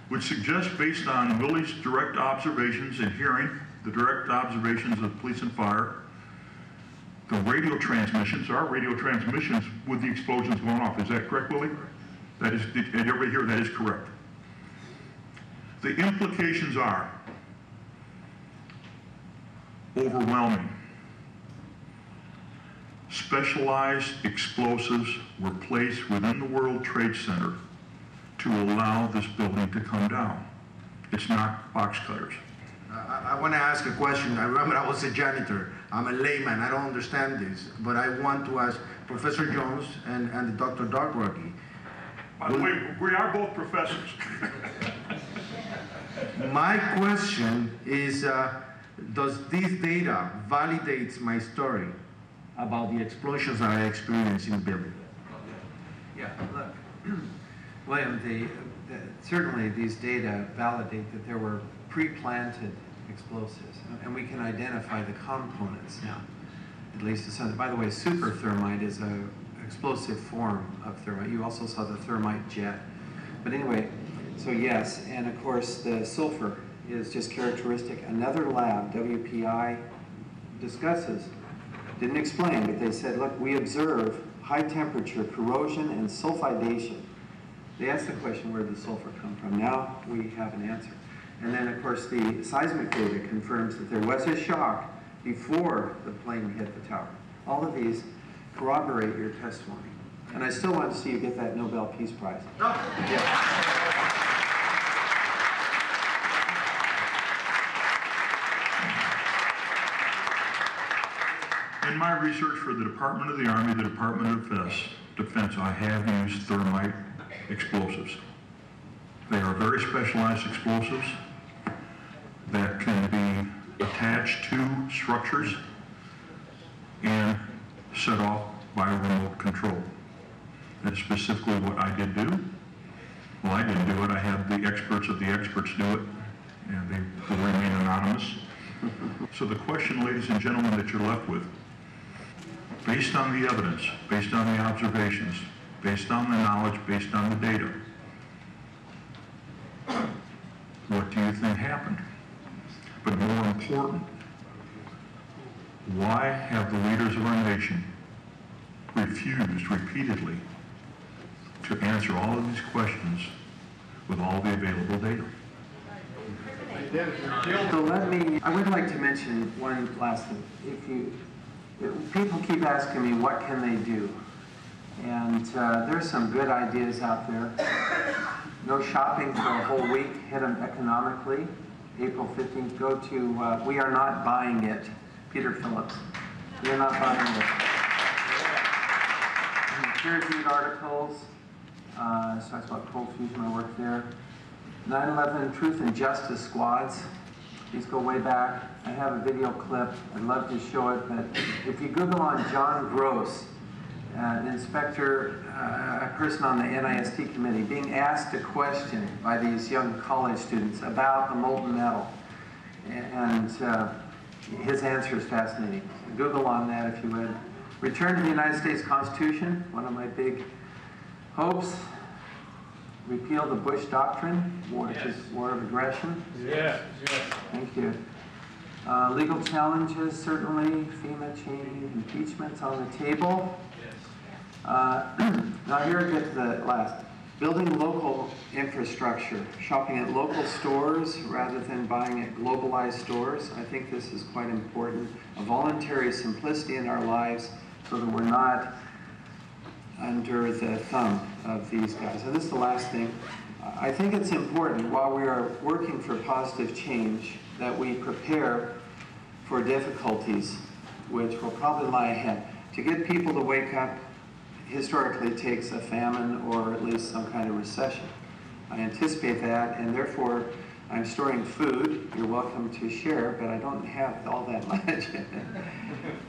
which suggests, based on Willie's direct observations and hearing the direct observations of police and fire, the radio transmissions, our radio transmissions with the explosions going off. Is that correct, Willie? That is, did everybody hear? That is correct. The implications are overwhelming. Specialized explosives were placed within the World Trade Center to allow this building to come down. It's not box cutters. I want to ask a question. I remember I was a janitor. I'm a layman. I don't understand this. But I want to ask Professor Jones and Dr. Rokke. By the way, we are both professors. My question is, does this data validate my story about the explosions that I experienced in the building? Yeah, look, William, certainly these data validate that there were pre-planted explosives, and we can identify the components now, at least to some. By the way, super thermite is an explosive form of thermite. You also saw the thermite jet. But anyway, so yes, and of course the sulfur is just characteristic. Another lab, WPI, discusses, didn't explain, but they said, look, we observe high temperature corrosion and sulfidation. They asked the question, where did the sulfur come from? Now we have an answer. And then, of course, the seismic data confirms that there was a shock before the plane hit the tower. All of these corroborate your testimony. And I still want to see you get that Nobel Peace Prize. Oh. Yeah. In my research for the Department of the Army, the Department of Defense, I have used thermite explosives. They are very specialized explosives that can be attached to structures and set off by a remote control. That's specifically what I did do. Well, I didn't do it. I had the experts of the experts do it, and they will remain anonymous. So the question, ladies and gentlemen, that you're left with, based on the evidence, based on the observations, based on the knowledge, based on the data, what do you think happened? But more important, why have the leaders of our nation refused repeatedly to answer all of these questions with all the available data? So I would like to mention one last thing. People keep asking me, what can they do? And there's some good ideas out there. No shopping for a whole week, hit them economically. April 15th, go to We Are Not Buying It, Peter Phillips. We are not buying it. Peer-reviewed articles, so talks about cold fusion, I work there. 9/11 Truth and Justice Squads. These go way back. I have a video clip. I'd love to show it, but if you Google on John Gross, an inspector, a person on the NIST committee, being asked a question by these young college students about the molten metal, and his answer is fascinating. Google on that if you would. Return to the United States Constitution, one of my big hopes. Repeal the Bush Doctrine, which is war of aggression. Yes, yes. Thank you. Legal challenges, certainly. FEMA changing, impeachments on the table. Now here I get to the last. Building local infrastructure, shopping at local stores rather than buying at globalized stores. I think this is quite important. A voluntary simplicity in our lives so that we're not under the thumb of these guys. And this is the last thing. I think it's important while we are working for positive change that we prepare for difficulties which will probably lie ahead. To get people to wake up historically takes a famine or at least some kind of recession. I anticipate that, and therefore I'm storing food. You're welcome to share, but I don't have all that much.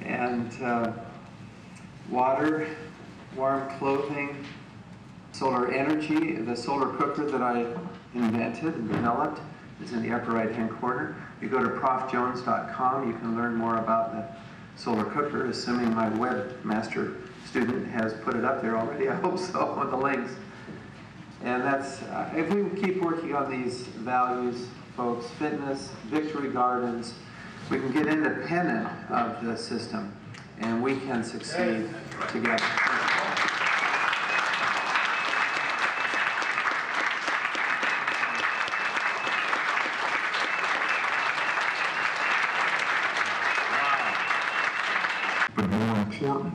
And water, warm clothing, solar energy. The solar cooker that I invented and developed is in the upper right-hand corner. If you go to profjones.com, you can learn more about the solar cooker, assuming my webmaster student has put it up there already. I hope so, with the links. And that's, if we keep working on these values, folks, fitness, victory gardens, we can get independent of the system and we can succeed together. But more important,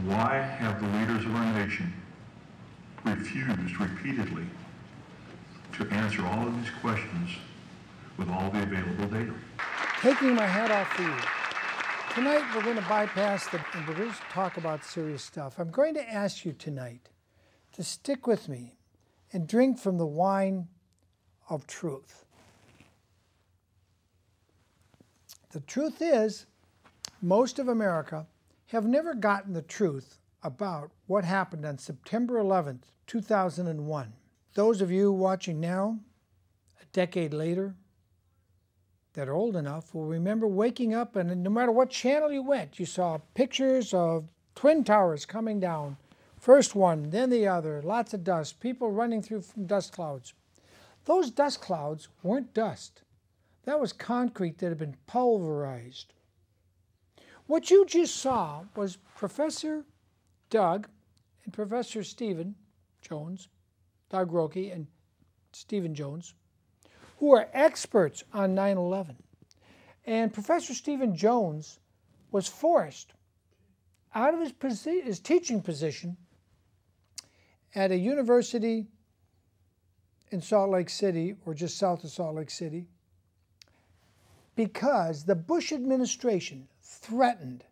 why have the leaders of our nation refused repeatedly to answer all of these questions with all the available data? Taking my hat off for you. Tonight we're going to bypass and we're going to talk about serious stuff. I'm going to ask you tonight to stick with me and drink from the wine of truth. The truth is, most of America have never gotten the truth about what happened on September 11th, 2001. Those of you watching now, a decade later, that are old enough will remember waking up and no matter what channel you went, you saw pictures of Twin Towers coming down. First one, then the other, lots of dust, people running through from dust clouds. Those dust clouds weren't dust. That was concrete that had been pulverized. What you just saw was Professor Doug and Professor Stephen Jones, Doug Rokke and Stephen Jones, who are experts on 9/11. And Professor Stephen Jones was forced out of his teaching position at a university in Salt Lake City, or just south of Salt Lake City, because the Bush administration threatened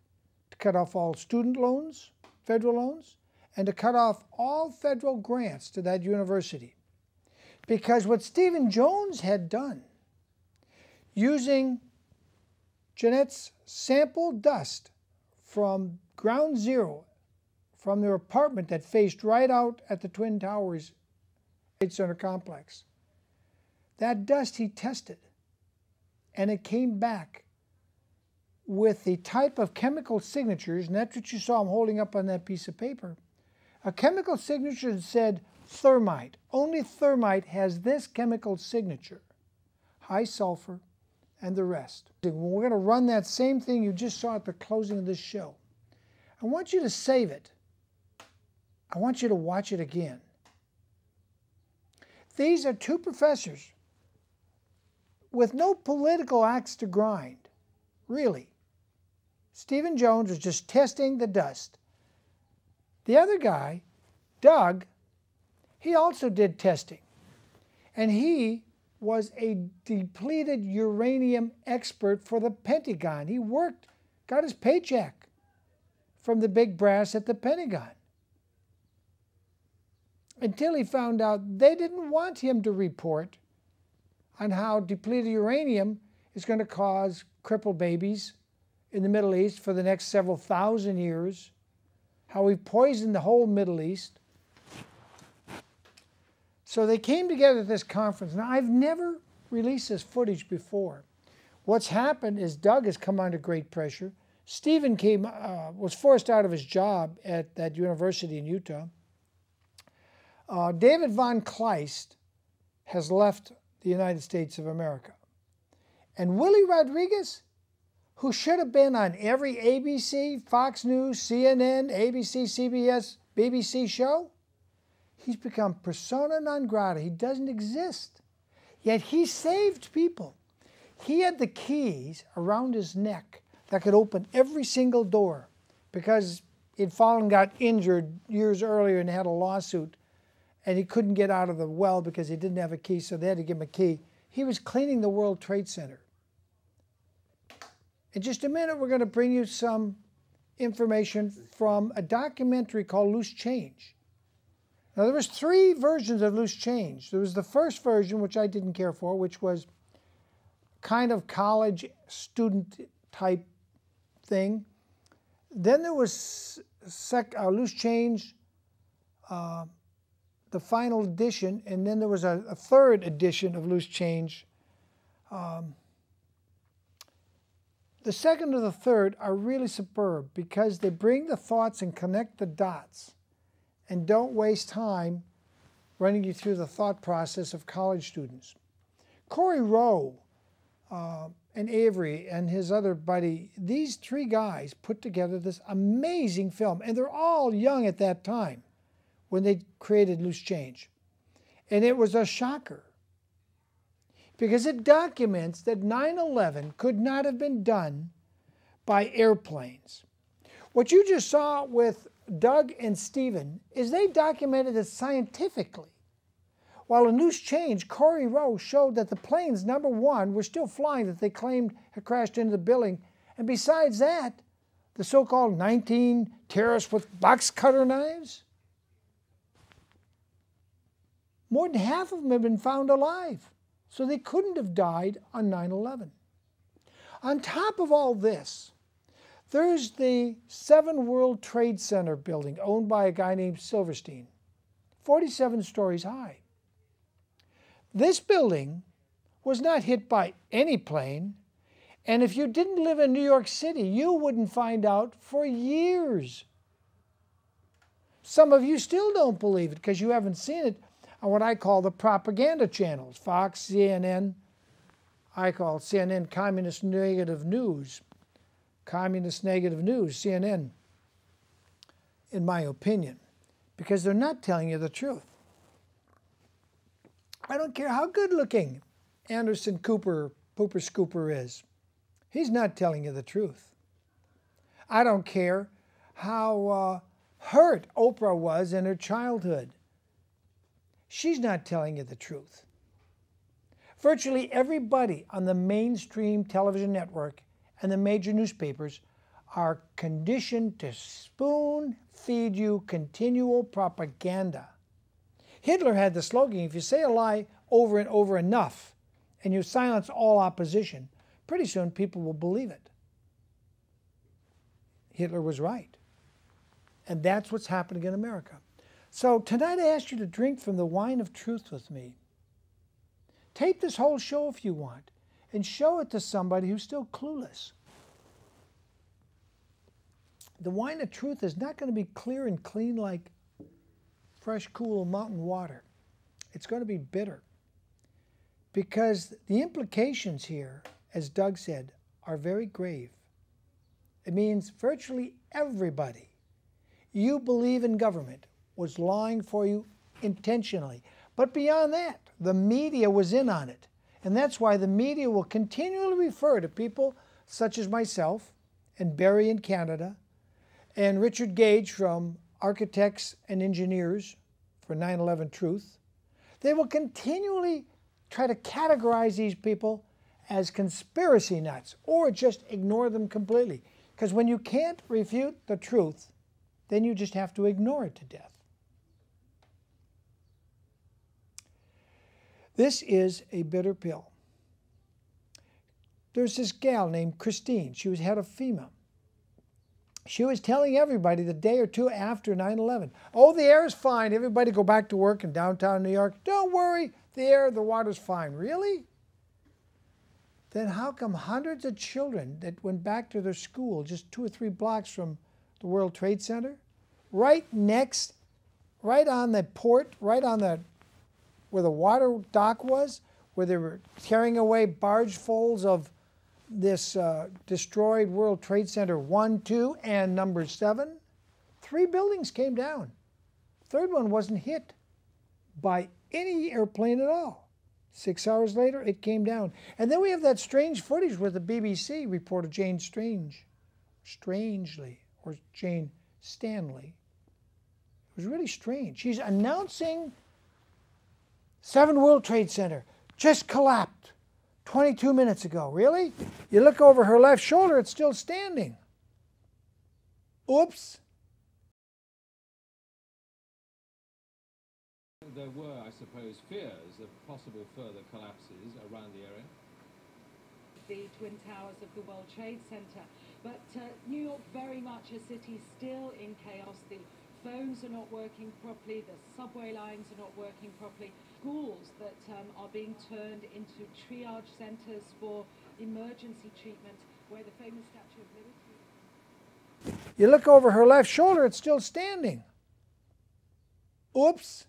to cut off all student loans, federal loans, and to cut off all federal grants to that university. Because what Stephen Jones had done, using Jeanette's sample dust from ground zero, from their apartment that faced right out at the Twin Towers Trade Center complex, that dust he tested, and it came back with the type of chemical signatures, and that's what you saw him holding up on that piece of paper, a chemical signature that said thermite. Only thermite has this chemical signature, high sulfur, and the rest. We're going to run that same thing you just saw at the closing of this show. I want you to save it. I want you to watch it again. These are two professors with no political axe to grind, really. Stephen Jones was just testing the dust. The other guy, Doug, he also did testing. And he was a depleted uranium expert for the Pentagon. He worked, got his paycheck from the big brass at the Pentagon. Until he found out they didn't want him to report on how depleted uranium is going to cause crippled babies in the Middle East for the next several thousand years, how we poisoned the whole Middle East. So they came together at this conference. Now, I've never released this footage before. What's happened is Doug has come under great pressure. Stephen was forced out of his job at that university in Utah. David von Kleist has left the United States of America. And Willie Rodriguez, who should have been on every ABC, Fox News, CNN, ABC, CBS, BBC show, he's become persona non grata. He doesn't exist. Yet he saved people. He had the keys around his neck that could open every single door because he'd fallen and got injured years earlier and had a lawsuit, and he couldn't get out of the well because he didn't have a key, so they had to give him a key. He was cleaning the World Trade Center. In just a minute, we're going to bring you some information from a documentary called Loose Change. Now, there was 3 versions of Loose Change. There was the first version, which I didn't care for, which was kind of college student type thing. Then there was Loose Change, the final edition, and then there was a third edition of Loose Change. The second and the third are really superb because they bring the thoughts and connect the dots and don't waste time running you through the thought process of college students. Corey Rowe and Avery and his other buddy, these three guys put together this amazing film, and they're all young at that time when they created Loose Change. And it was a shocker because it documents that 9/11 could not have been done by airplanes. What you just saw with Doug and Stephen is they documented it scientifically. While in Loose Change, Corey Rowe showed that the planes, number one, were still flying that they claimed had crashed into the building. And besides that, the so-called 19 terrorists with box cutter knives, more than half of them have been found alive. So they couldn't have died on 9/11. On top of all this, there's the 7 World Trade Center building owned by a guy named Silverstein, 47 stories high. This building was not hit by any plane, and if you didn't live in New York City, you wouldn't find out for years. Some of you still don't believe it because you haven't seen it on what I call the propaganda channels, Fox, CNN. I call CNN Communist Negative News. Communist Negative News, CNN, in my opinion, because they're not telling you the truth. I don't care how good looking Anderson Cooper, Pooper Scooper is. He's not telling you the truth. I don't care how hurt Oprah was in her childhood. She's not telling you the truth. Virtually everybody on the mainstream television network and the major newspapers are conditioned to spoon feed you continual propaganda. Hitler had the slogan, if you say a lie over and over enough and you silence all opposition, pretty soon people will believe it. Hitler was right. And that's what's happening in America. So tonight I ask you to drink from the wine of truth with me. Tape this whole show if you want and show it to somebody who's still clueless. The wine of truth is not going to be clear and clean like fresh, cool mountain water. It's going to be bitter because the implications here, as Doug said, are very grave. It means virtually everybody you believe in government was lying for you intentionally. But beyond that, the media was in on it. And that's why the media will continually refer to people such as myself and Barry in Canada and Richard Gage from Architects and Engineers for 9/11 Truth. They will continually try to categorize these people as conspiracy nuts or just ignore them completely. Because when you can't refute the truth, then you just have to ignore it to death. This is a bitter pill. There's this gal named Christine. She was head of FEMA. She was telling everybody the day or two after 9/11, oh, the air is fine. Everybody go back to work in downtown New York. Don't worry, the water's fine. Really? Then how come hundreds of children that went back to their school just 2 or 3 blocks from the World Trade Center, right on the port, right on the where the water dock was, where they were carrying away bargefuls of this destroyed World Trade Center 1, 2, and number 7, 3 buildings came down. Third one wasn't hit by any airplane at all. 6 hours later, it came down. And then we have that strange footage where the BBC reported Jane Jane Stanley. It was really strange. She's announcing 7 World Trade Center just collapsed 22 minutes ago. Really? You look over her left shoulder, it's still standing. Oops. There were, I suppose, fears of possible further collapses around the area. The Twin Towers of the World Trade Center. But New York, very much a city still in chaos. The phones are not working properly, the subway lines are not working properly. Schools that are being turned into triage centers for emergency treatment, where the famous Statue of Liberty. You look over her left shoulder, it's still standing. Oops!